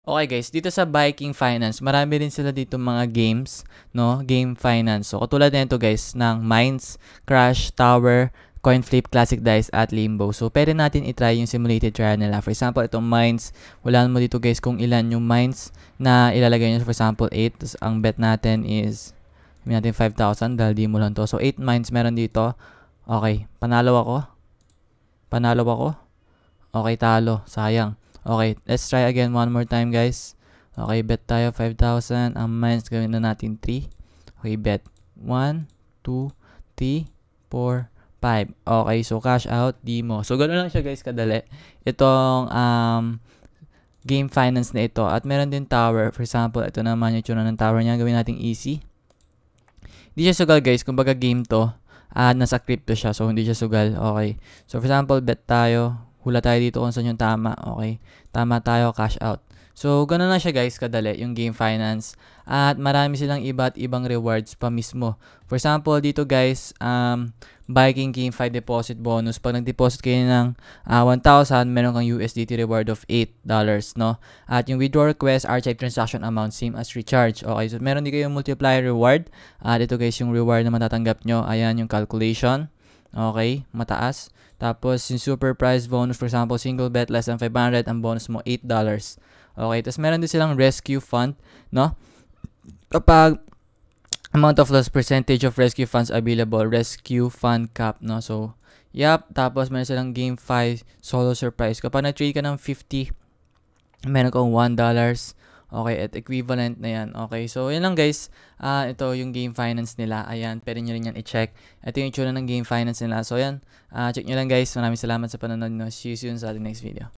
Okay guys, dito sa Viking Finance, marami rin sila dito mga games, no? Game finance. So, katulad nito guys, ng Mines, Crash, Tower, Coin Flip, Classic Dice, at Limbo. So, pwede natin itry yung simulated trial nila. For example, itong Mines, wala mo dito guys kung ilan yung Mines na ilalagay nyo. For example, 8. Tapos, ang bet natin is, may natin 5,000 dahil di mo lang to. So, 8 Mines meron dito. Okay, panalo ako. Panalo ako. Okay, talo. Sayang. Okay, let's try again one more time guys. Okay, bet tayo 5,000. Ang mines gawin na natin 3. Okay, bet 1, 2, 3, 4, 5. Okay, so cash out, di mo. So, ganoon lang siya guys kadali. Itong game finance na ito. At meron din tower. For example, ito naman yung tsura ng tower niya. Gawin natin easy. Hindi siya sugal guys. Kumbaga game to. Nasa crypto siya. So, hindi siya sugal. Okay. So, for example, bet tayo. Hula tayo dito kung saan yung tama. Okay. Tama tayo, cash out. So, gano'n na siya guys, kadali, yung game finance. At marami silang iba't ibang rewards pa mismo. For example, dito guys, Viking GameFi deposit bonus. Pag nag-deposit kayo ng 1,000, meron kang USDT reward of $8, no? At yung withdraw request, archive transaction amount, same as recharge. Okay, so meron din kayong multiplier reward. At ito guys, yung reward na matatanggap nyo. Ayan yung calculation. Okay, mataas. Tapos, yung super prize bonus, for example, single bet less than 500, ang bonus mo, $8. Okay, tapos meron din silang rescue fund, no? Kapag amount of loss, percentage of rescue funds available, rescue fund cap, no? So, yep, tapos meron silang game 5 solo surprise. Kapag na-trade ka ng 50, meron kang $1. Okay, at equivalent na yan. Okay, so yun lang guys. Ito yung game finance nila. Ayan, pwede nyo rin yan i-check. Ito yung itsura ng game finance nila. So yan, check nyo lang guys. Maraming salamat sa panonood nyo. See you soon sa ating next video.